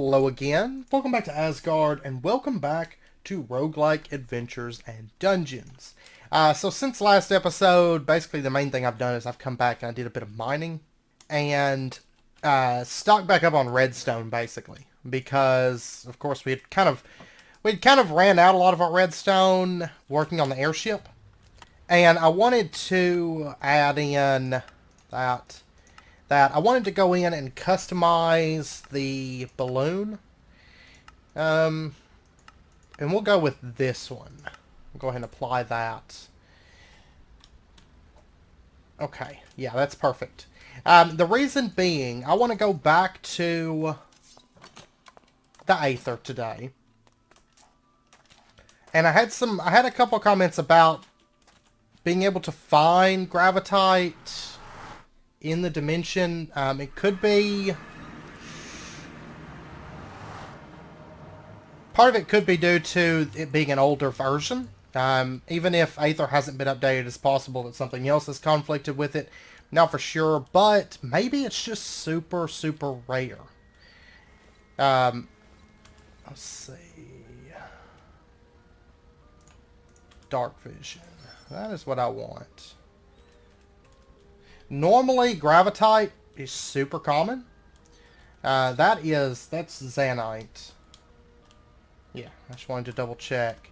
Hello again, welcome back to Asgard, and welcome back to Roguelike Adventures and Dungeons. So since last episode, basically the main thing I've done is I've come back and I did a bit of mining, and stocked back up on redstone, basically. Because, of course, we'd kind of ran out a lot of our redstone working on the airship. And I wanted to add in that I wanted to go in and customize the balloon. And we'll go with this one. We'll go ahead and apply that. Okay, yeah, that's perfect. The reason being, I want to go back to the Aether today. And I had a couple comments about being able to find gravitite in the dimension. It could be... Part of it could be due to it being an older version. Even if Aether hasn't been updated, it's possible that something else has conflicted with it. Not for sure, but maybe it's just super, super rare. Let's see. Dark vision. That is what I want. Normally, gravitite is super common. That's Zanite. Yeah, I just wanted to double check.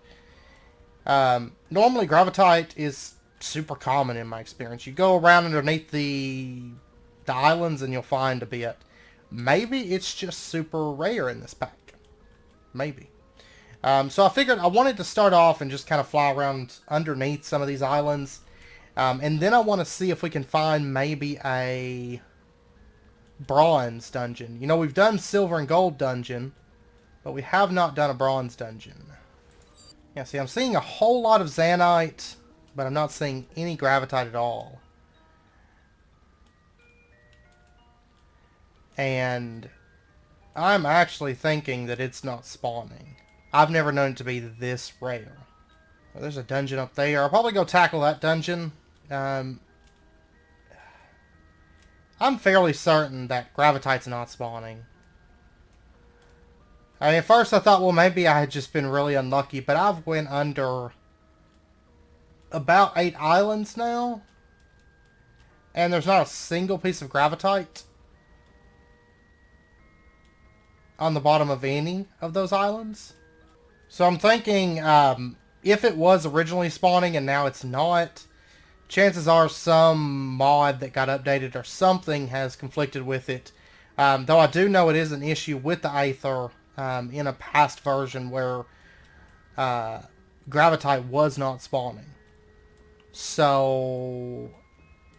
Normally, gravitite is super common in my experience. You go around underneath the islands and you'll find a bit. Maybe it's just super rare in this pack. Maybe. So I figured I wanted to start off and just kind of fly around underneath some of these islands. And then I want to see if we can find maybe a bronze dungeon. You know, we've done silver and gold dungeon, but we have not done a bronze dungeon. Yeah, see, I'm seeing a whole lot of Zanite, but I'm not seeing any gravitite at all. And I'm actually thinking that it's not spawning. I've never known it to be this rare. Well, there's a dungeon up there. I'll probably go tackle that dungeon. I'm fairly certain that gravitite's not spawning. I mean, at first I thought, well, maybe I had just been really unlucky, but I've went under about 8 islands now, and there's not a single piece of gravitite on the bottom of any of those islands. So I'm thinking, if it was originally spawning and now it's not, chances are some mod that got updated or something has conflicted with it. Though I do know it is an issue with the Aether in a past version where gravitite was not spawning. So,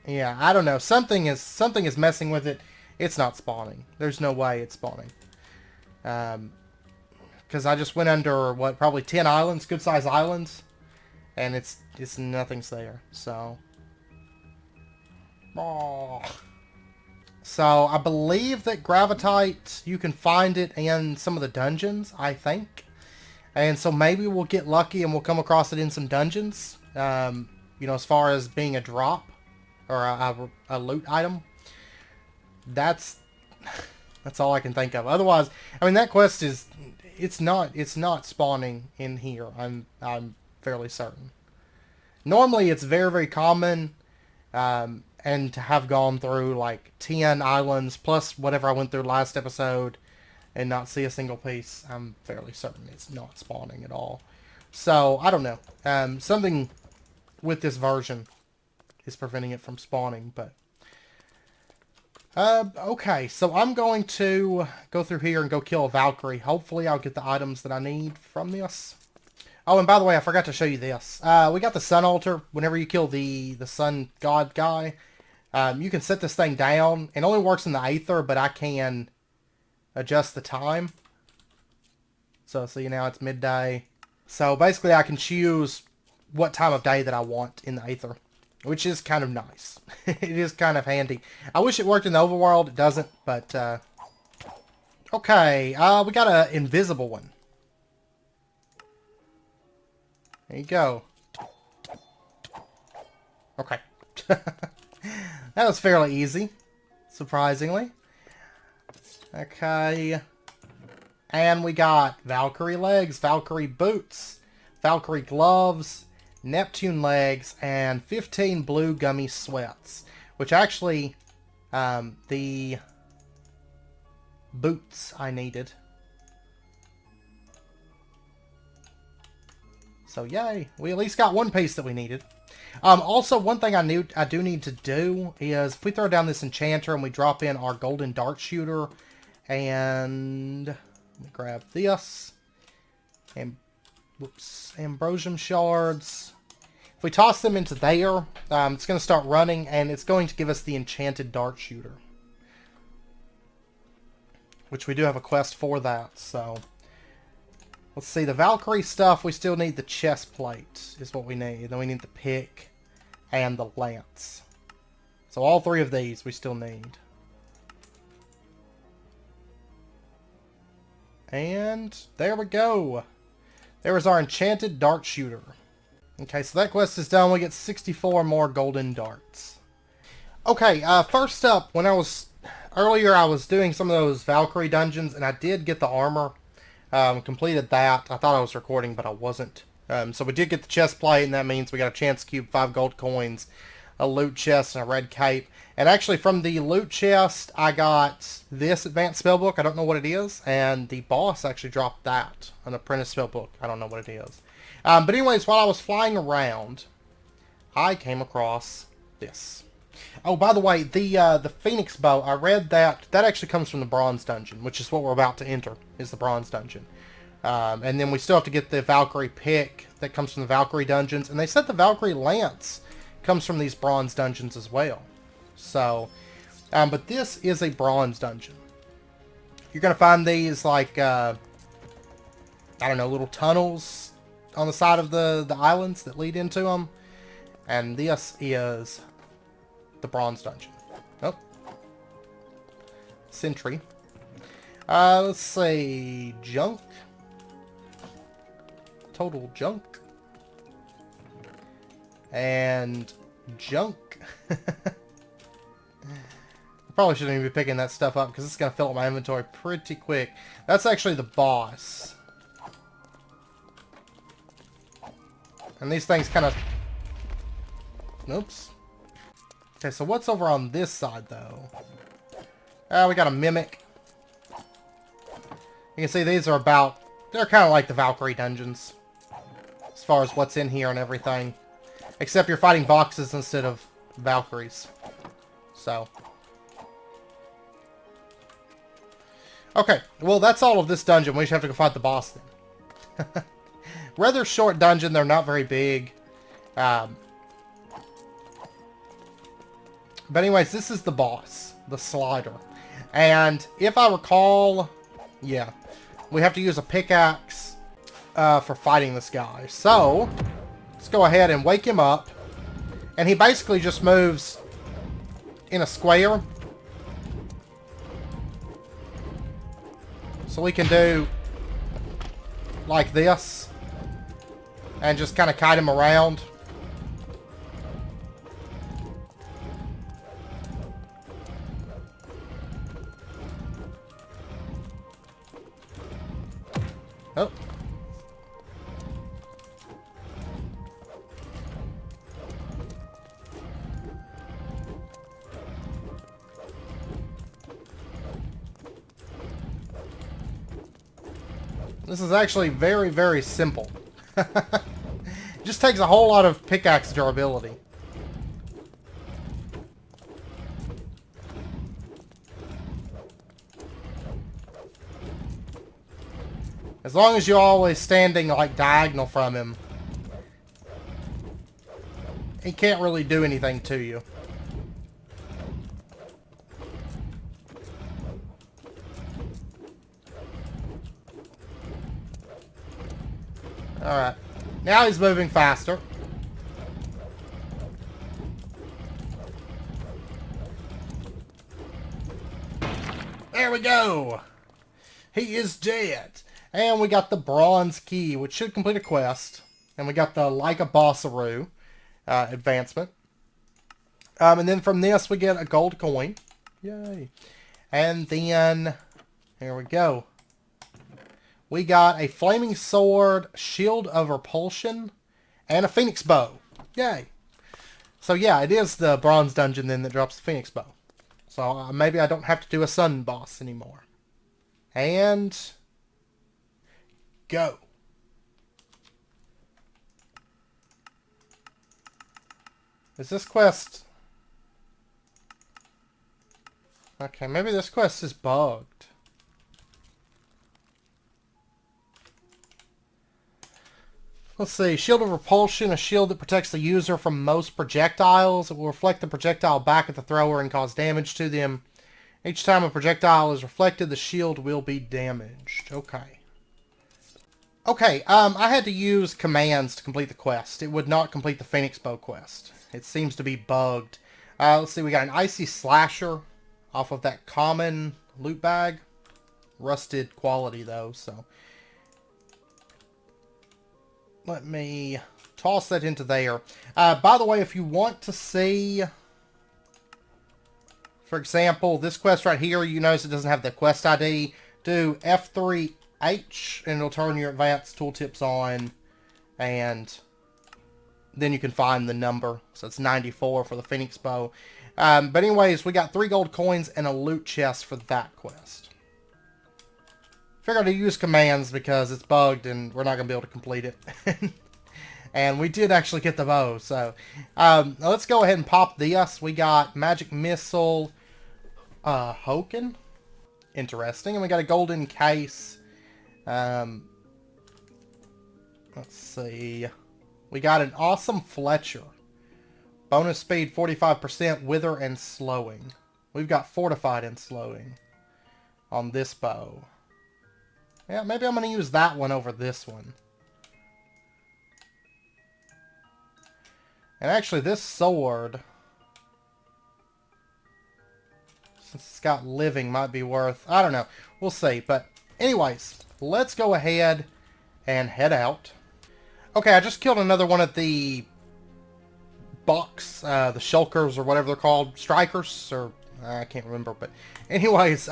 yeah, I don't know. Something is messing with it. It's not spawning. There's no way it's spawning. Because I just went under, what, probably 10 islands, good-sized islands, and it's nothing's there, so... Oh. So, I believe that gravitite, you can find it in some of the dungeons, I think. And so maybe we'll get lucky and we'll come across it in some dungeons. You know, as far as being a drop, or a loot item. That's all I can think of. Otherwise, I mean, that quest is... It's not spawning in here. I'm fairly certain. Normally, it's very, very common, and to have gone through like 10 islands plus whatever I went through last episode and not see a single piece, I'm fairly certain it's not spawning at all. So I don't know. Something with this version is preventing it from spawning, but. Okay, so I'm going to go through here and go kill a Valkyrie. Hopefully I'll get the items that I need from this. Oh, and by the way, I forgot to show you this. We got the sun altar. Whenever you kill the sun god guy, you can set this thing down. It only works in the Aether, but I can adjust the time. So, see, now it's midday. So, basically, I can choose what time of day that I want in the Aether. Which is kind of nice. It is kind of handy. I wish it worked in the overworld. It doesn't, but... Okay, we got an invisible one. There you go. Okay. That was fairly easy, surprisingly. Okay. And we got Valkyrie legs, Valkyrie boots, Valkyrie gloves, Neptune legs, and 15 blue gummy sweats. Which actually, the boots I needed. So yay, we at least got one piece that we needed. Also, one thing I do need to do is if we throw down this enchanter and we drop in our golden dart shooter, and let me grab this, and whoops, ambrosium shards. If we toss them into there, it's going to start running, and it's going to give us the enchanted dart shooter, which we do have a quest for that. So let's see, the Valkyrie stuff, we still need the chest plate is what we need. Then we need the pick and the lance. So all three of these we still need. And there we go. There is our enchanted dart shooter. Okay, so that quest is done. We get 64 more golden darts. Okay, first up, earlier I was doing some of those Valkyrie dungeons, and I did get the armor. Completed that. I thought I was recording, but I wasn't. So we did get the chest plate, and that means we got a chance cube, 5 gold coins, a loot chest, and a red cape. And actually, from the loot chest, I got this advanced spellbook. I don't know what it is. And the boss actually dropped that, an apprentice spellbook. I don't know what it is. But anyways, while I was flying around, I came across this. Oh, by the way, the Phoenix Bow, I read that actually comes from the Bronze Dungeon, which is what we're about to enter, is the Bronze Dungeon. And then we still have to get the Valkyrie Pick that comes from the Valkyrie Dungeons. And they said the Valkyrie Lance comes from these Bronze Dungeons as well. So, but this is a Bronze Dungeon. You're going to find these, like, I don't know, little tunnels on the side of the islands that lead into them. And this is the Bronze Dungeon. Oh. Sentry. Let's see. Junk. Total junk. And junk. Probably shouldn't even be picking that stuff up because it's going to fill up my inventory pretty quick. That's actually the boss. And these things kind of... Oops. Okay, so what's over on this side, though? We got a Mimic. You can see these are about... They're kind of like the Valkyrie dungeons. As far as what's in here and everything. Except you're fighting boxes instead of Valkyries. So... Okay, well that's all of this dungeon. We just have to go fight the boss then. Rather short dungeon. They're not very big. But anyways, this is the boss. The Slider. And if I recall... Yeah. We have to use a pickaxe for fighting this guy. So, let's go ahead and wake him up. And he basically just moves in a square. So we can do like this. And just kind of kite him around. Oh. This is actually very, very simple. It just takes a whole lot of pickaxe durability. As long as you're always standing like diagonal from him, he can't really do anything to you. Alright. Now he's moving faster. There we go! He is dead! And we got the bronze key, which should complete a quest. And we got the Like a Bossaroo advancement. And then from this we get a gold coin. Yay! And then, here we go. We got a flaming sword, shield of repulsion, and a phoenix bow. Yay. So yeah, it is the bronze dungeon then that drops the phoenix bow. So maybe I don't have to do a sun boss anymore. And go. Is this quest... Okay, maybe this quest is bugged. Let's see. Shield of Repulsion, a shield that protects the user from most projectiles. It will reflect the projectile back at the thrower and cause damage to them. Each time a projectile is reflected, the shield will be damaged. Okay. Okay, I had to use commands to complete the quest. It would not complete the Phoenix Bow quest. It seems to be bugged. Let's see, we got an Icy Slasher off of that common loot bag. Rusted quality, though, so... Let me toss that into there. By the way, if you want to see... For example, this quest right here, you notice it doesn't have the quest ID. Do F3H, and it'll turn your advanced tooltips on, and then you can find the number. So it's 94 for the Phoenix Bow. But anyways, we got 3 gold coins and a loot chest for that quest. Figured to use commands because it's bugged and we're not going to be able to complete it. And we did actually get the bow, so... let's go ahead and pop this. We got Magic Missile... Hoken. Interesting. And we got a golden case. Let's see. We got an awesome Fletcher. Bonus speed 45%, wither and slowing. We've got fortified and slowing on this bow. Yeah, maybe I'm going to use that one over this one. And actually, this sword... Since it's got living, might be worth... I don't know. We'll see. But anyways, let's go ahead and head out. Okay, I just killed another one of the box, the shulkers or whatever they're called. Strikers, or I can't remember. But anyways,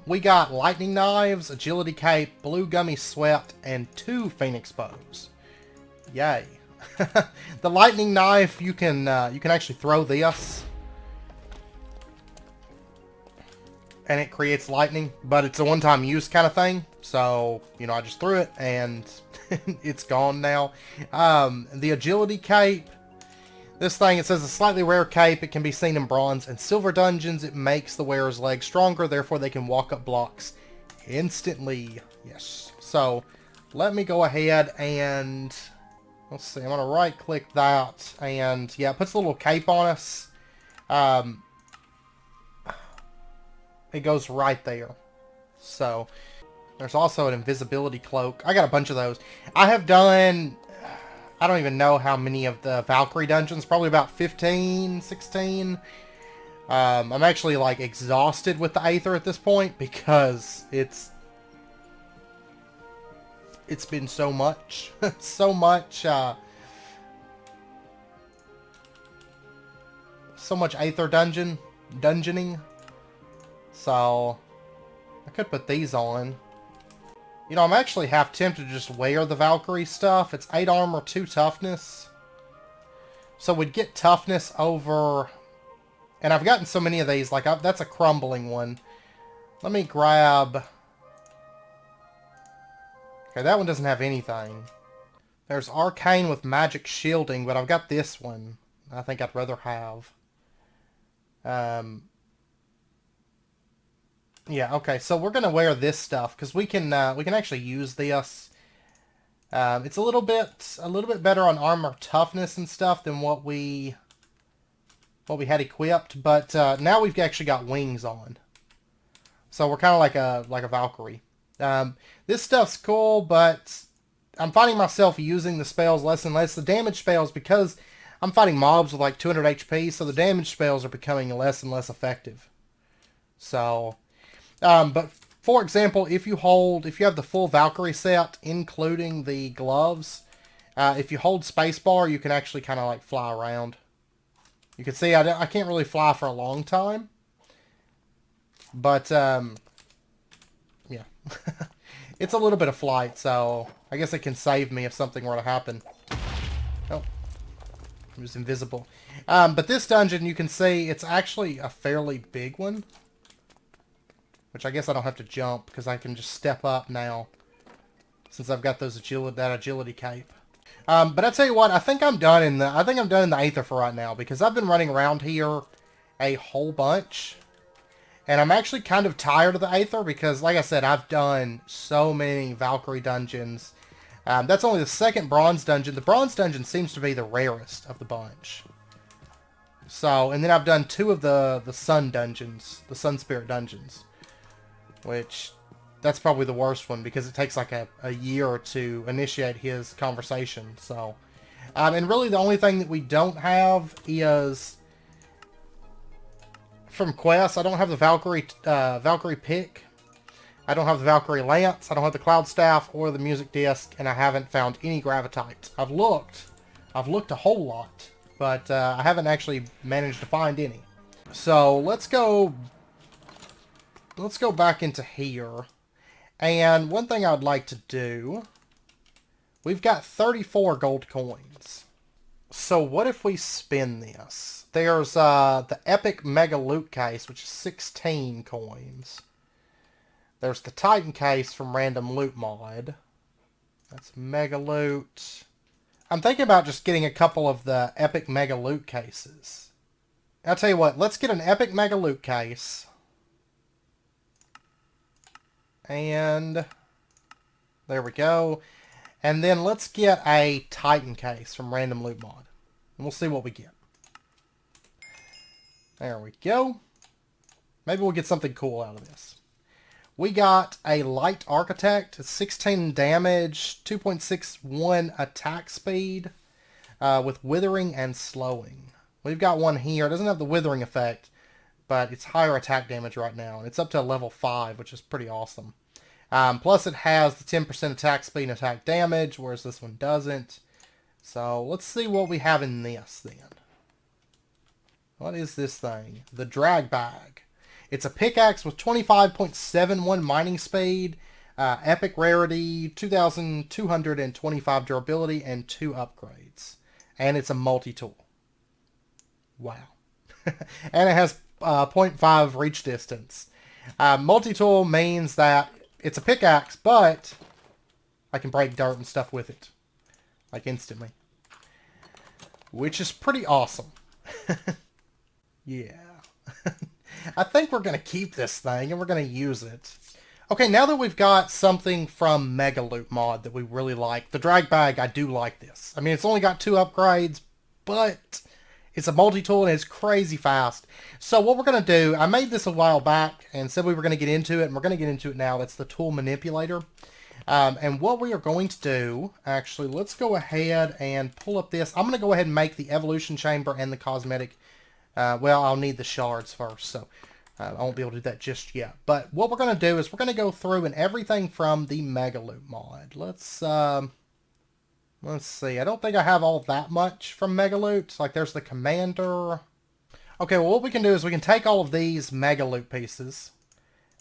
we got lightning knives, agility cape, blue gummy sweat, and 2 phoenix bows. Yay. The lightning knife, you can actually throw this. And it creates lightning, but it's a one-time use kind of thing. So, you know, I just threw it, and it's gone now. The agility cape, this thing, it says a slightly rare cape. It can be seen in bronze and silver dungeons. It makes the wearer's legs stronger, therefore they can walk up blocks instantly. Yes. So, let me go ahead and... Let's see, I'm going to right-click that, and, yeah, it puts a little cape on us. It goes right there. So, there's also an invisibility cloak. I got a bunch of those. I have done, I don't even know how many of the Valkyrie dungeons. Probably about 15, 16. I'm actually, like, exhausted with the Aether at this point because it's been so much. so much Aether dungeoning. So, I could put these on. You know, I'm actually half tempted to just wear the Valkyrie stuff. It's 8 armor, 2 toughness. So we'd get toughness over... And I've gotten so many of these, like, that's a crumbling one. Let me grab... Okay, that one doesn't have anything. There's Arcane with magic shielding, but I've got this one. I think I'd rather have. Yeah, okay, so we're gonna wear this stuff because we can actually use this. It's a little bit better on armor toughness and stuff than what we had equipped, but now we've actually got wings on. So we're kind of like a Valkyrie. This stuff's cool, but I'm finding myself using the spells less and less. The damage spells, because I'm fighting mobs with like 200 HP, so the damage spells are becoming less and less effective. So, but for example, if you have the full Valkyrie set, including the gloves, if you hold spacebar, you can actually kind of like fly around. You can see I can't really fly for a long time. But, yeah. It's a little bit of flight, so I guess it can save me if something were to happen. Oh, it was invisible. But this dungeon, you can see, it's actually a fairly big one. Which I guess I don't have to jump, because I can just step up now. Since I've got that agility cape. But I tell you what, I think I'm done in the Aether for right now, because I've been running around here a whole bunch. And I'm actually kind of tired of the Aether because, like I said, I've done so many Valkyrie dungeons. That's only the second bronze dungeon. The bronze dungeon seems to be the rarest of the bunch. So, and then I've done 2 of the sun dungeons, the sun spirit dungeons. Which, that's probably the worst one because it takes like a year to initiate his conversation. So, and really the only thing that we don't have is... from quests, I don't have the Valkyrie pick. I don't have the Valkyrie lance. I don't have the cloud staff or the music disc, and I haven't found any gravitite. I've looked a whole lot, but I haven't actually managed to find any. So let's go back into here. And one thing I'd like to do, we've got 34 gold coins. So what if we spin this? There's the Epic Mega Loot Case, which is 16 coins. There's the Titan Case from Random Loot Mod. That's Mega Loot. I'm thinking about just getting a couple of the Epic Mega Loot Cases. I'll tell you what, let's get an Epic Mega Loot Case. And there we go. And then let's get a Titan Case from Random Loot Mod. And we'll see what we get. There we go. Maybe we'll get something cool out of this. We got a Light Architect, 16 damage, 2.61 attack speed, with Withering and Slowing. We've got one here. It doesn't have the Withering effect, but it's higher attack damage right now. And it's up to level 5, which is pretty awesome. Plus it has the 10% attack speed and attack damage, whereas this one doesn't. So let's see what we have in this then. What is this thing? The Drag Bag. It's a pickaxe with 25.71 mining speed, epic rarity, 2,225 durability, and 2 upgrades. And it's a multi-tool. Wow. And it has 0.5 reach distance. Multi-tool means that it's a pickaxe, but I can break dirt and stuff with it. Like instantly. Which is pretty awesome. Yeah. I think we're going to keep this thing and we're going to use it. Okay, now that we've got something from Mega Loot Mod that we really like, the Drag Bag, I do like this. I mean, it's only got 2 upgrades, but it's a multi-tool and it's crazy fast. So what we're going to do, I made this a while back and said we were going to get into it, and we're going to get into it now. It's the Tool Manipulator. And what we are going to do, actually, let's go ahead and pull up this. I'm going to go ahead and make the Evolution Chamber and the Cosmetic. Well, I'll need the shards first, so I won't be able to do that just yet. But what we're going to do is we're going to go through and everything from the Mega Loot Mod. Let's see. I don't think I have all that much from Mega Loot. Like, there's the Commander. Okay, well, what we can do is we can take all of these Mega Loot pieces,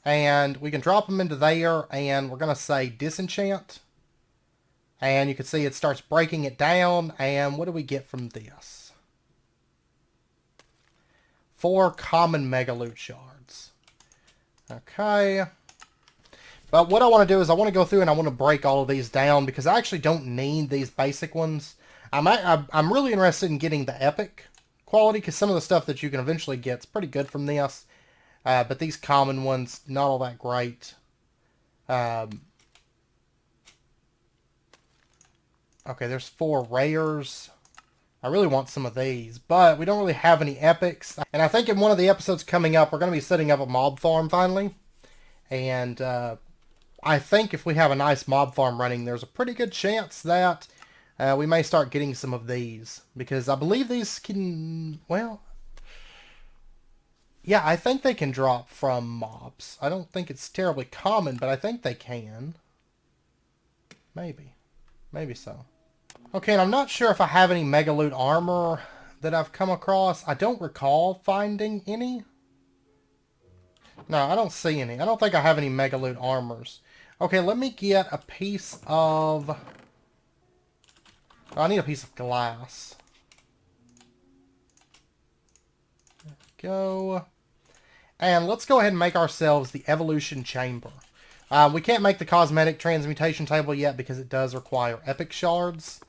and we can drop them into there, and we're going to say Disenchant. And you can see it starts breaking it down, and what do we get from this? 4 common Mega Loot shards. Okay. But what I want to do is I want to go through and I want to break all of these down because I actually don't need these basic ones. I'm really interested in getting the epic quality because some of the stuff that you can eventually get is pretty good from this. But these common ones, not all that great. Okay, there's 4 rares. I really want some of these, but we don't really have any epics. And I think in one of the episodes coming up, we're going to be setting up a mob farm finally. And I think if we have a nice mob farm running, there's a pretty good chance that we may start getting some of these. Because I believe these can, well, yeah, I think they can drop from mobs. I don't think it's terribly common, but I think they can. Maybe. Maybe so. Okay, and I'm not sure if I have any Mega Loot armor that I've come across. I don't recall finding any. No, I don't see any. I don't think I have any Mega Loot armors. Okay, let me get a piece of... Oh, I need a piece of glass. Go. And let's go ahead and make ourselves the evolution chamber. We can't make the cosmetic transmutation table yet because it does require epic shards.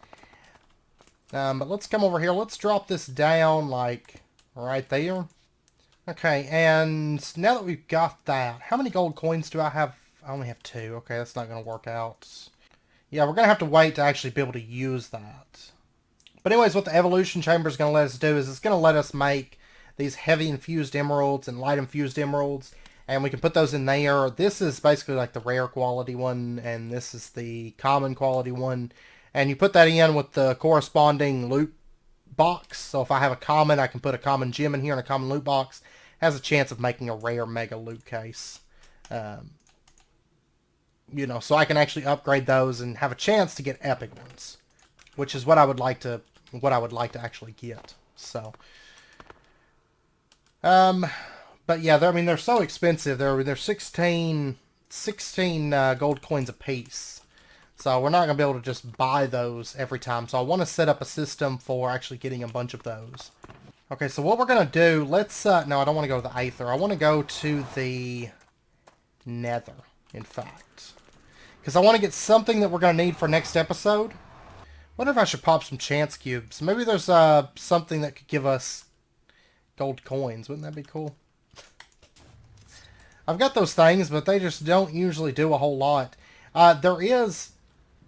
But let's come over here. Let's drop this down like right there. Okay, and now that we've got that, how many gold coins do I have? I only have 2. Okay, that's not going to work out. Yeah, we're going to have to wait to actually be able to use that. But anyways, what the evolution chamber is going to let us do is it's going to let us make these heavy infused emeralds and light infused emeralds. And we can put those in there. This is basically like the rare quality one, and this is the common quality one. And you put that in with the corresponding loot box. So if I have a common, I can put a common gem in here and a common loot box. Has a chance of making a rare mega loot case. You know, so I can actually upgrade those and have a chance to get epic ones, which is what I would like to actually get. So, but yeah, I mean they're so expensive. They're 16 gold coins a piece. So we're not going to be able to just buy those every time. So I want to set up a system for actually getting a bunch of those. Okay, so what we're going to do, let's... no, I don't want to go to the Aether. I want to go to the Nether, in fact. Because I want to get something that we're going to need for next episode. Wonder if I should pop some chance cubes. Maybe there's something that could give us gold coins. Wouldn't that be cool? I've got those things, but they just don't usually do a whole lot. There is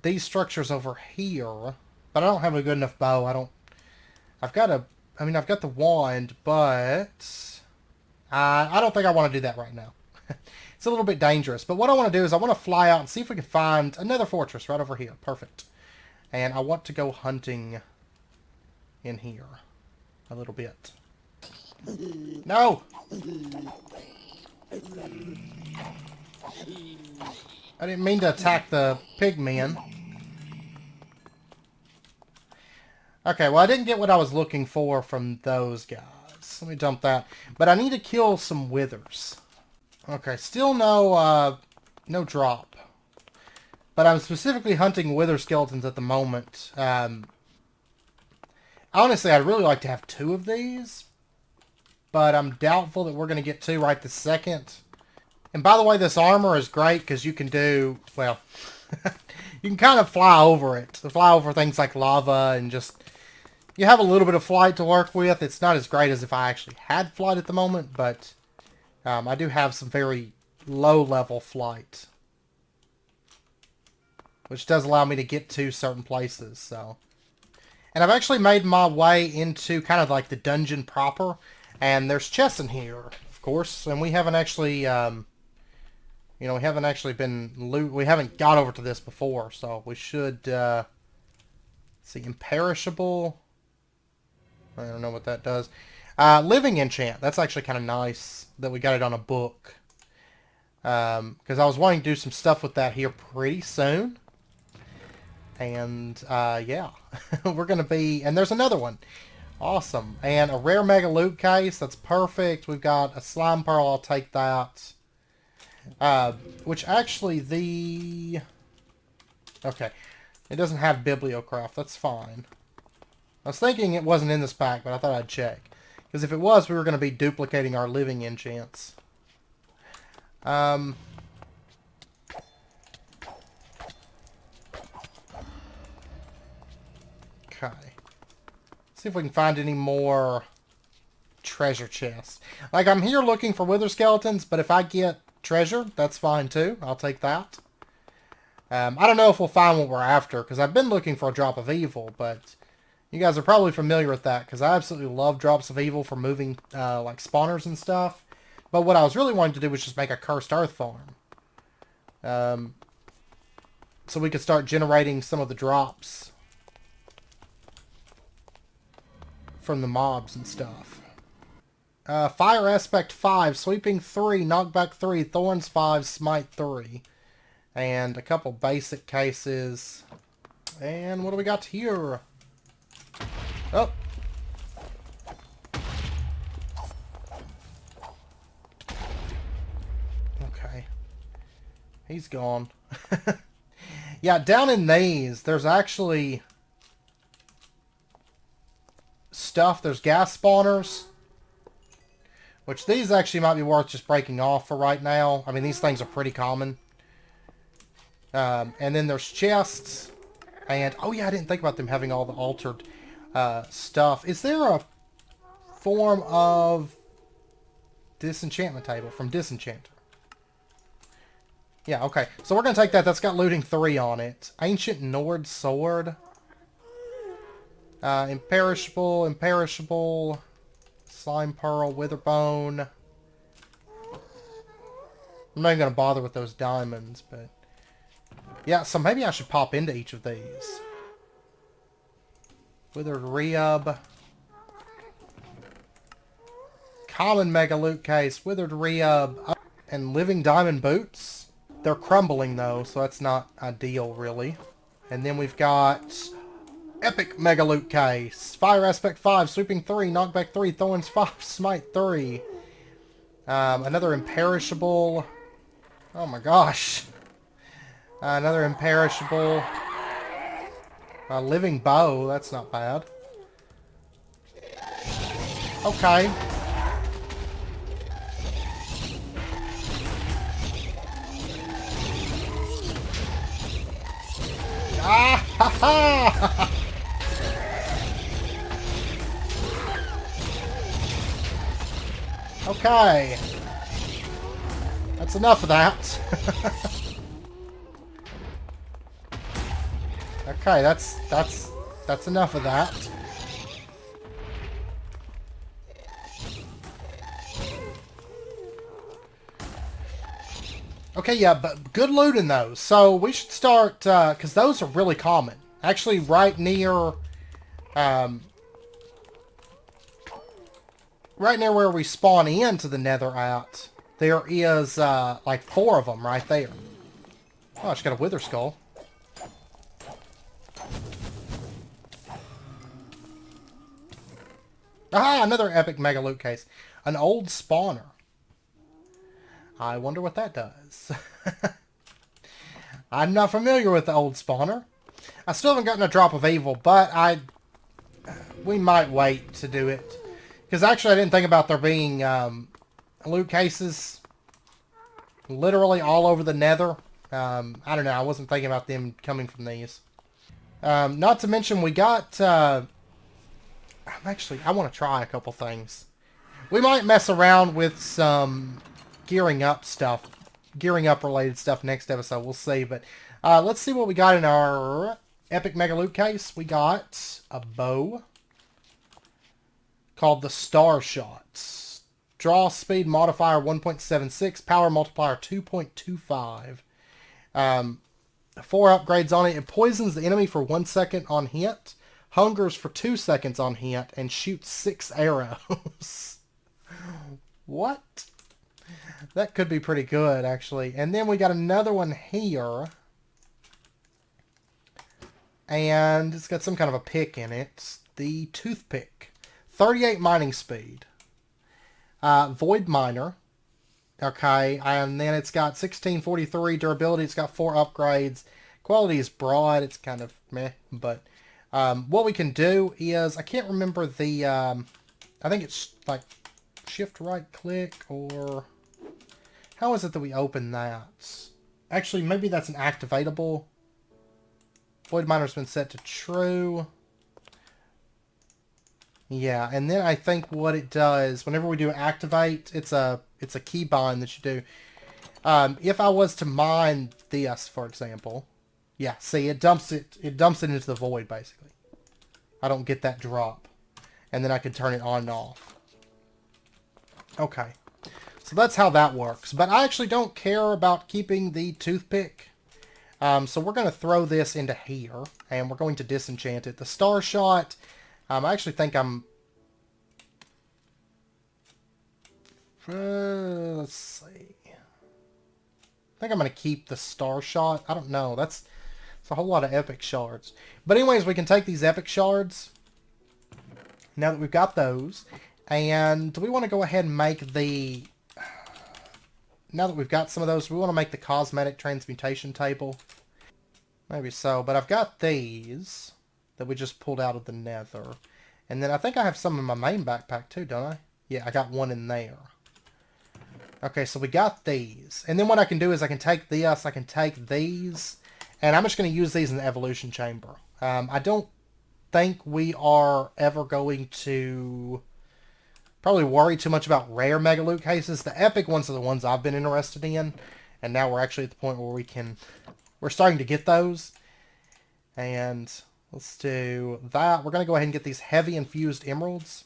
these structures over here, but I don't have a good enough bow. I've got the wand, but I don't think I want to do that right now. It's a little bit dangerous. But what I want to do is I want to fly out and see if we can find another fortress right over here. Perfect. And I want to go hunting in here a little bit. No! I didn't mean to attack the pigmen. Okay, well I didn't get what I was looking for from those guys. Let me dump that. But I need to kill some withers. Okay, still no drop. But I'm specifically hunting wither skeletons at the moment. Honestly, I'd really like to have 2 of these. But I'm doubtful that we're going to get 2 right this second. And by the way, this armor is great because you can do, well, you can kind of fly over it. Fly over things like lava and just, you have a little bit of flight to work with. It's not as great as if I actually had flight at the moment, but I do have some very low-level flight, which does allow me to get to certain places, so. And I've actually made my way into kind of like the dungeon proper, and there's chests in here, of course, and we haven't actually, we haven't actually we haven't got over to this before, so we should, see, imperishable, I don't know what that does. Living enchant, that's actually kind of nice that we got it on a book. Because I was wanting to do some stuff with that here pretty soon. And, yeah. We're going to be... And there's another one. Awesome. And a rare mega loot case. That's perfect. We've got a slime pearl. I'll take that. Which actually the... Okay. It doesn't have bibliocraft. That's fine. I was thinking it wasn't in this pack, but I thought I'd check. Because if it was, we were going to be duplicating our living enchants. Okay. See if we can find any more treasure chests. Like, I'm here looking for wither skeletons, but if I get treasure, that's fine too. I'll take that. I don't know if we'll find what we're after, because I've been looking for a drop of evil, but you guys are probably familiar with that, because I absolutely love drops of evil for moving, like, spawners and stuff. But what I was really wanting to do was just make a cursed earth farm. So we could start generating some of the drops from the mobs and stuff. Fire aspect 5, sweeping 3, knockback 3, thorns 5, smite 3. And a couple basic cases. And what do we got here? Oh. He's gone. Yeah, down in these, there's actually stuff. There's gas spawners. Which these actually might be worth just breaking off for right now. I mean, these things are pretty common. And then there's chests. And, oh yeah, I didn't think about them having all the altered stuff. Is there a form of disenchantment table from Disenchanter? Yeah, okay. So we're going to take that. That's got looting 3 on it. Ancient Nord Sword. Imperishable, Imperishable. Slime Pearl, Witherbone. I'm not even going to bother with those diamonds, but... Yeah, so maybe I should pop into each of these. Withered Rib. Common Mega Loot Case. Withered Rib. And Living Diamond Boots. They're crumbling, though, so that's not ideal, really. And then we've got... Epic Mega Loot Case. Fire Aspect 5, Sweeping 3, Knockback 3, Thorns 5, Smite 3. Another Imperishable. Oh my gosh. Another Imperishable. Living Bow, that's not bad. Okay. Ah ha ha! Okay. That's enough of that. Okay, that's enough of that. Okay, yeah, but good loot in those. So we should start, because those are really common. Actually, right near where we spawn into the Nether at, there is, like 4 of them right there. Oh, I just got a Wither Skull. Ah, another epic mega loot case. An old spawner. I wonder what that does. I'm not familiar with the old spawner. I still haven't gotten a drop of evil, but we might wait to do it. Because actually I didn't think about there being loot cases literally all over the Nether. I don't know. I wasn't thinking about them coming from these. Not to mention we got... I want to try a couple things. We might mess around with some gearing up related stuff next episode. We'll see. But let's see what we got in our epic mega loot case. We got a bow called the Star Shot. Draw speed modifier 1.76. Power multiplier 2.25. 4 upgrades on it. It poisons the enemy for 1 second on hit. Hungers for 2 seconds on hit. And shoots 6 arrows. What? That could be pretty good, actually. And then we got another one here. And it's got some kind of a pick in it. The Toothpick. 38 mining speed. Void Miner. Okay, and then it's got 1643 durability. It's got 4 upgrades. Quality is broad. It's kind of meh. But what we can do is, I can't remember the... I think it's like shift right click or... How is it that we open that? Actually, maybe that's an activatable. Void Miner's been set to true. Yeah, and then I think what it does, whenever we do activate, it's a keybind that you do. If I was to mine this, for example, yeah, see, it dumps it into the void, basically. I don't get that drop. And then I can turn it on and off. Okay. So that's how that works. But I actually don't care about keeping the toothpick. So we're going to throw this into here. And we're going to disenchant it. The Star Shot, I actually think I'm... let's see. I think I'm going to keep the Star Shot. I don't know. That's a whole lot of epic shards. But anyways, we can take these epic shards. Now that we've got those. And do we want to go ahead and make the... now that we've got some of those, we want to make the Cosmetic Transmutation table. Maybe so, but I've got these that we just pulled out of the Nether. And then I think I have some in my main backpack too, don't I? Yeah, I got one in there. Okay, so we got these. And then what I can do is I can take this, I can take these, and I'm just going to use these in the evolution chamber. I don't think we are ever going to probably worry too much about rare mega loot cases. The epic ones are the ones I've been interested in, and now we're actually at the point where we're starting to get those. And let's do that. We're going to go ahead and get these heavy infused emeralds.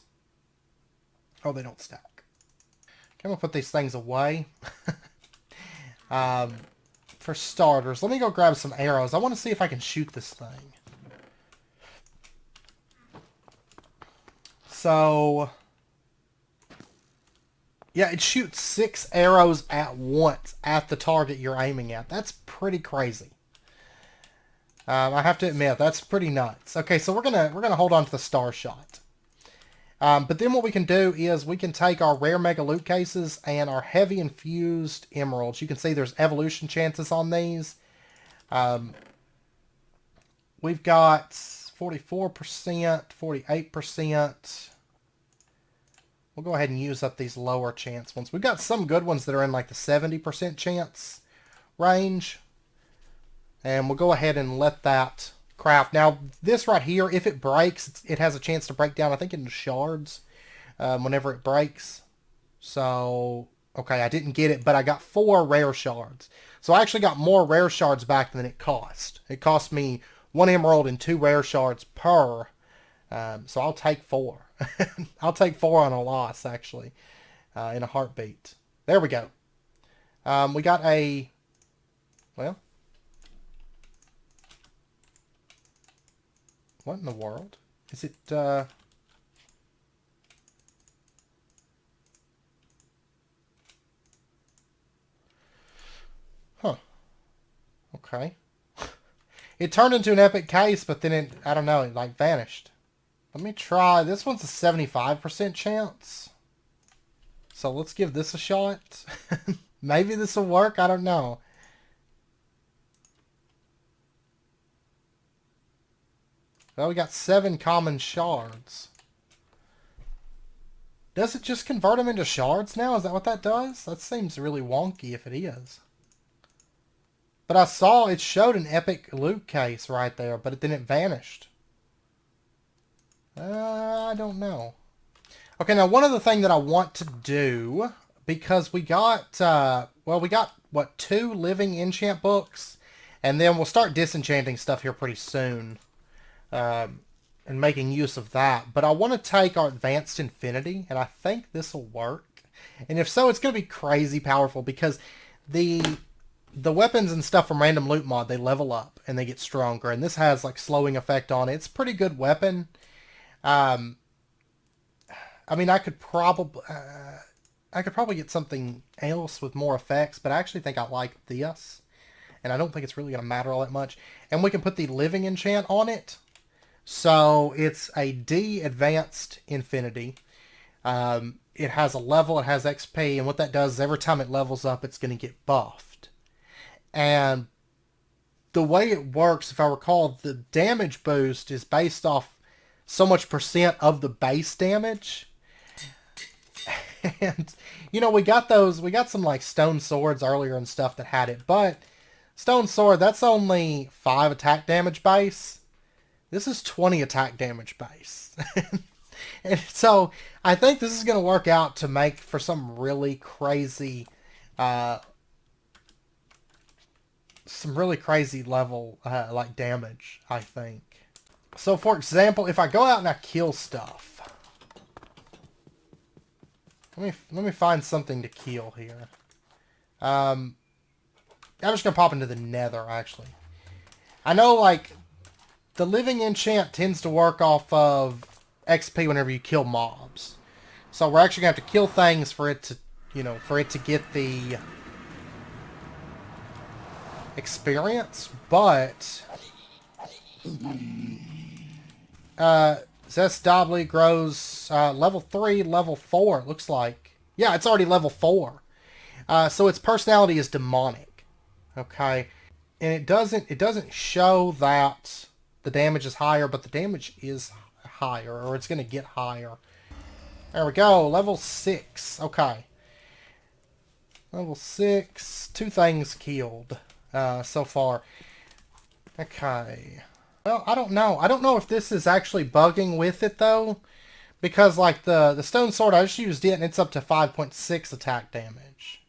Oh, they don't stack. I'm going to put these things away. For starters, let me go grab some arrows. I want to see if I can shoot this thing. So, yeah, it shoots 6 arrows at once at the target you're aiming at. That's pretty crazy. I have to admit, that's pretty nuts. Okay, so we're gonna hold on to the star shot. But then what we can do is we can take our rare mega loot cases and our heavy infused emeralds. You can see there's evolution chances on these. We've got 44%, 48%. We'll go ahead and use up these lower chance ones. We've got some good ones that are in like the 70% chance range. And we'll go ahead and let that craft. Now, this right here, if it breaks, it has a chance to break down, I think, into shards whenever it breaks. So, okay, I didn't get it, but I got 4 rare shards. So I actually got more rare shards back than it cost. It cost me 1 emerald and 2 rare shards per. So I'll take 4. I'll take 4 on a loss, actually, in a heartbeat. There we go. We got a, well, what in the world? Is it, huh. Okay. It turned into an epic case, but then it, I don't know, it like vanished. Let me try. This one's a 75% chance. So let's give this a shot. Maybe this will work. I don't know. Well, we got 7 common shards. Does it just convert them into shards now? Is that what that does? That seems really wonky if it is. But I saw it showed an epic loot case right there, but then it vanished. I don't know. Okay, now one other thing that I want to do, because we got, well, we got, what, 2 living enchant books, and then we'll start disenchanting stuff here pretty soon. And making use of that. But I want to take our advanced infinity, and I think this will work. And if so, it's going to be crazy powerful because the weapons and stuff from random loot mod, they level up and they get stronger. And this has like slowing effect on it. It's a pretty good weapon. I mean, I could probably get something else with more effects, but I actually think I like this. And I don't think it's really going to matter all that much. And we can put the living enchant on it. So it's a D advanced infinity. It has a level, it has XP, and what that does is every time it levels up, it's going to get buffed. And the way it works, if I recall, the damage boost is based off so much % of the base damage. And, you know, we got some like stone swords earlier and stuff that had it, but stone sword, that's only 5 attack damage base. This is 20 attack damage base. And so I think this is going to work out to make for some really crazy, level, like damage, I think. So for example, if I go out and I kill stuff, let me find something to kill here. I'm just going to pop into the Nether, actually. I know, like, the living enchant tends to work off of XP whenever you kill mobs. So we're actually going to have to kill things for it to, you know, for it to get the experience. But Zest Dobley grows level 3, level 4, it looks like. Yeah, it's already level 4. So its personality is demonic. Okay, and it doesn't show that the damage is higher, but the damage is higher, or it's going to get higher. There we go, level 6. Okay. Level 6. 2 things killed so far. Okay. Well, I don't know. I don't know if this is actually bugging with it, though. Because, like, the stone sword, I just used it, and it's up to 5.6 attack damage.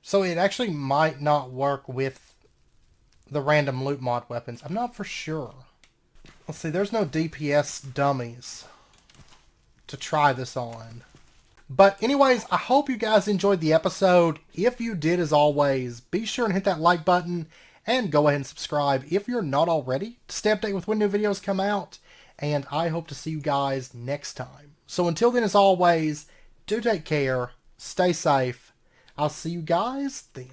So it actually might not work with the random loot mod weapons. I'm not for sure. Let's see, there's no DPS dummies to try this on. But anyways, I hope you guys enjoyed the episode. If you did, as always, be sure and hit that like button and go ahead and subscribe if you're not already to stay updated with when new videos come out. And I hope to see you guys next time. So until then, as always, do take care, stay safe. I'll see you guys then.